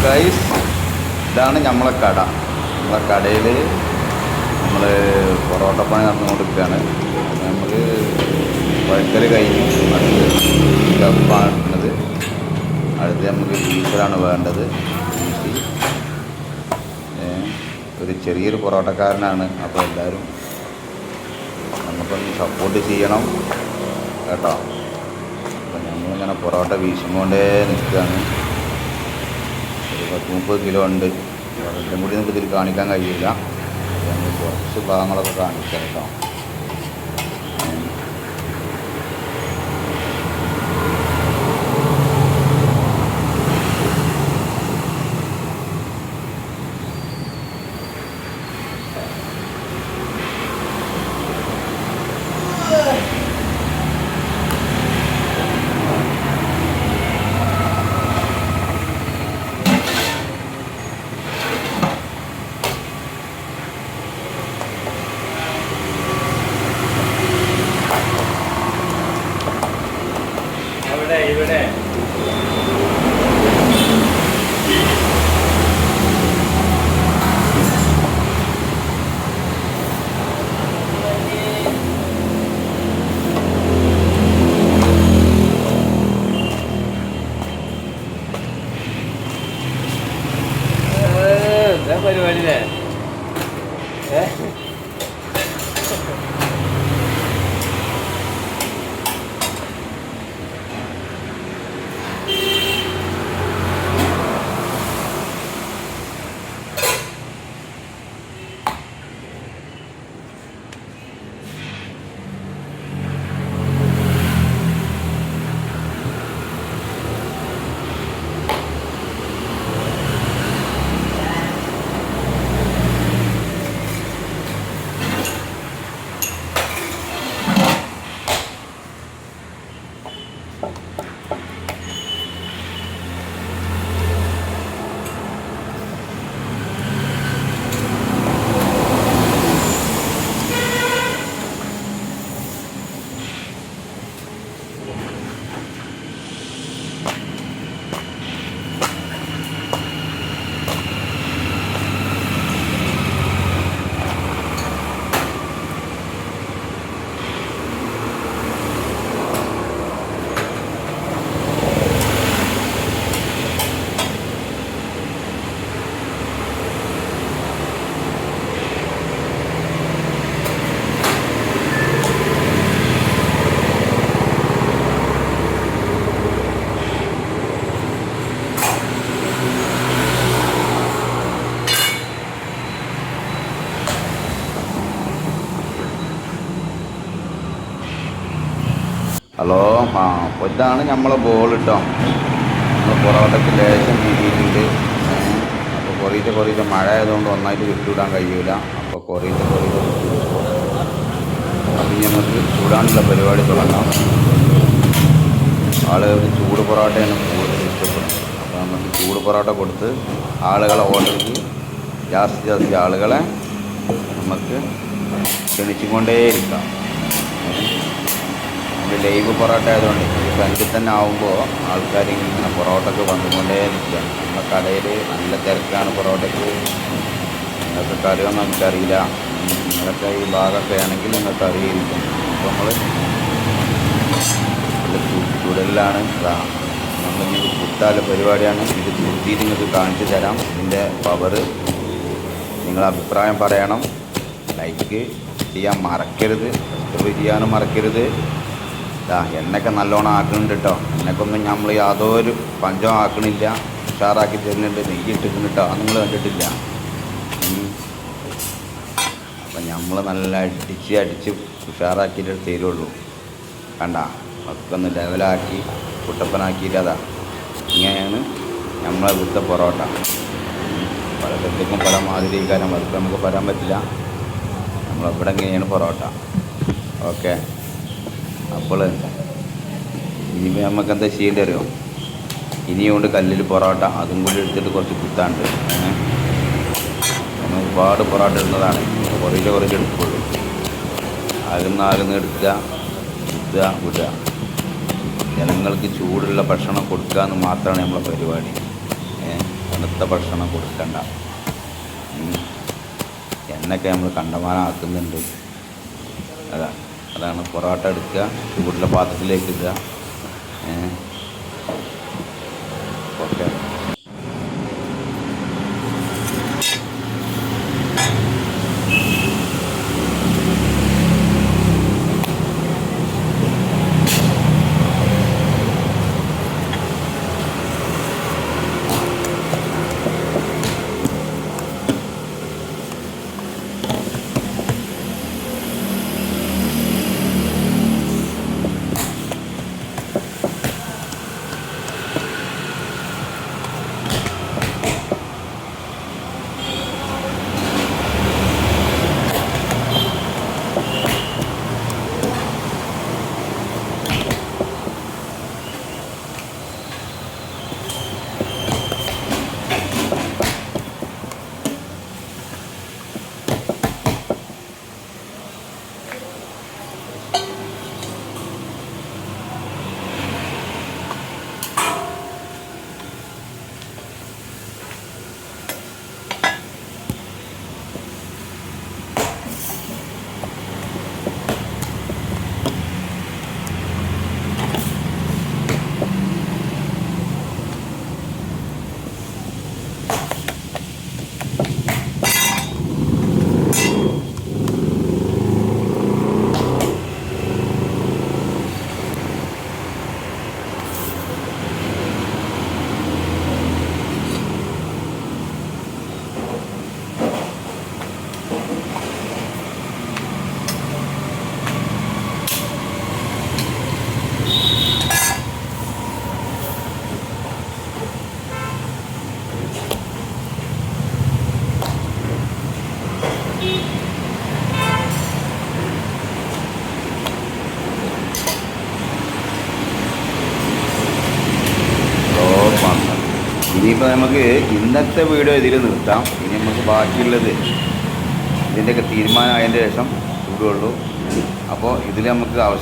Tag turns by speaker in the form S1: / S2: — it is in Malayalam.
S1: ഗൈസ്, ഇതാണ് നമ്മളെ കട. നമ്മളെ കടയിൽ നമ്മൾ പൊറോട്ട പണി നടന്നുകൊണ്ടിരിക്കുകയാണ്. നമുക്ക് കുഴക്കൽ കഴിഞ്ഞു. അടുത്ത് സ്റ്റഫാണ് ഇടുന്നത്. അടുത്ത് നമുക്ക് ബീഫിലാണ് വേണ്ടത്. ബീഫ് ഒരു ചെറിയൊരു പൊറോട്ടക്കാരനാണ്. അപ്പോൾ എല്ലാവരും നമുക്കൊന്ന് സപ്പോർട്ട് ചെയ്യണം കേട്ടോ. അപ്പോൾ നമ്മളിങ്ങനെ പൊറോട്ട വീശിക്കൊണ്ടേ നിൽക്കുകയാണ്. ഒരു 30 കിലോ ഉണ്ട്. എല്ലാം കൂടി നമുക്ക് ഇതിൽ കാണിക്കാൻ കഴിയില്ല. നമ്മൾ കുറച്ച് ഭാഗങ്ങളൊക്കെ കാണിക്കാം കേട്ടോ.
S2: ഇവിടെ പരിപാടിയില്ലേ?
S1: ഹലോ, അപ്പോൾ ഇതാണ് നമ്മളെ ബോൾ കേട്ടോ. നമ്മൾ പൊറോട്ടയ്ക്ക് ലേശം രീതിയിലുണ്ട്. അപ്പോൾ കുറേശ്ശെ മഴ ആയതുകൊണ്ട് ഒന്നായിട്ട് വിട്ടുവിടാൻ കഴിയില്ല. അപ്പോൾ കുറേശ്ശെ അപ്പം നമുക്ക് ചൂടാനുള്ള പരിപാടി തുടങ്ങാം. ആളുകൾ ചൂട് പൊറോട്ടയാണ് കൂടുതൽ ഇഷ്ടപ്പെടുന്നത്. അപ്പോൾ നമുക്ക് ചൂട് പൊറോട്ട കൊടുത്ത് ആളുകളെ ഓർഡർക്ക് ജാസ്തി ആളുകളെ നമുക്ക് ക്ഷണിച്ചുകൊണ്ടേയിരിക്കാം. ലൈവ് പൊറോട്ട ആയതുകൊണ്ട് ഈ ഫ്രണ്ടിൽ തന്നെ ആകുമ്പോൾ ആൾക്കാർ ഇങ്ങനെ പൊറോട്ടയ്ക്ക് വന്നുകൊണ്ടേ നിൽക്കുകയാണ്. നമ്മുടെ കടയിൽ നല്ല തിരക്കാണ് പൊറോട്ടയ്ക്ക്. നിങ്ങൾക്ക് അറിയുമെന്ന് നമുക്കറിയില്ല. നിങ്ങളൊക്കെ ഈ ഭാഗമൊക്കെ ആണെങ്കിൽ നിങ്ങൾക്ക് അറിയിരിക്കും. അപ്പോൾ നമ്മൾ ചുടലിലാണ്. നമ്മളിത് കുത്താല പരിപാടിയാണ്. ഇത് കുത്തിയിട്ട് നിങ്ങൾക്ക് കാണിച്ചു തരാം ഇതിൻ്റെ പവർ. നിങ്ങളുടെ അഭിപ്രായം പറയണം. ലൈക്ക് ചെയ്യാൻ മറക്കരുത്, സബ്സ്ക്രൈബ് ചെയ്യാനും മറക്കരുത്. എണ്ണയൊക്കെ നല്ലോണം ആക്കുന്നുണ്ട് കേട്ടോ. എണ്ണയ്ക്കൊന്നും നമ്മൾ യാതൊരു പഞ്ചം ആക്കണില്ല. ഉഷാറാക്കി തരുന്നുണ്ട്. നെയ്യ് ഇട്ടിട്ടുണ്ട് കേട്ടോ. അത് നിങ്ങൾ കണ്ടിട്ടില്ല. അപ്പം നമ്മൾ നല്ല അടിച്ച് ഉഷാറാക്കിയിട്ട് തരുള്ളൂ. കണ്ട ഒക്കെ ഒന്ന് ലെവലാക്കി കുട്ടപ്പനാക്കിയിട്ട് അതാ ഇങ്ങനെയാണ് നമ്മളെ ഇവിടുത്തെ പൊറോട്ട. പല സ്ഥലത്തേക്കും പല മാതിരി കാര്യം അതൊക്കെ നമുക്ക് പറയാൻ പറ്റില്ല. നമ്മളിവിടെ ഇങ്ങനെയാണ് പൊറോട്ട. ഓക്കെ, അപ്പോൾ ഇനിയിപ്പോൾ നമുക്ക് എന്താ ചെയ്യേണ്ടി അറിയോ? ഇനിയുണ്ട് കല്ലിൽ പൊറോട്ട, അതും കൂടി എടുത്തിട്ട് കുറച്ച് കുത്താണ്ട്. നമ്മൾ ഒരുപാട് പൊറോട്ട ഇടുന്നതാണ്. കുറച്ച് എടുക്കുള്ളൂ. ആകുന്ന എടുക്കുക, കുത്തുക, വിടുക. ജനങ്ങൾക്ക് ചൂടുള്ള ഭക്ഷണം കൊടുക്കുക എന്ന് മാത്രമാണ് നമ്മളെ പരിപാടി. തണുത്ത ഭക്ഷണം കൊടുക്കണ്ട. എണ്ണയൊക്കെ നമ്മൾ കണ്ടമാനാക്കുന്നുണ്ട്. അതാണ് പൊറോട്ട എടുക്കുക, ചൂടുള്ള പാത്രത്തിലേക്ക് ഇടുക. ഓക്കെ. ഇനിയിപ്പോൾ നമുക്ക് ഇന്നത്തെ വീഡിയോ ഇതിൽ നിർത്താം. ഇനി നമുക്ക് ബാക്കിയുള്ളത് ഇതിൻ്റെയൊക്കെ തീരുമാനം ആയതിൻ്റെ ശേഷം ചൂടുള്ളൂ. അപ്പോൾ ഇതിൽ നമുക്ക് അവസാനം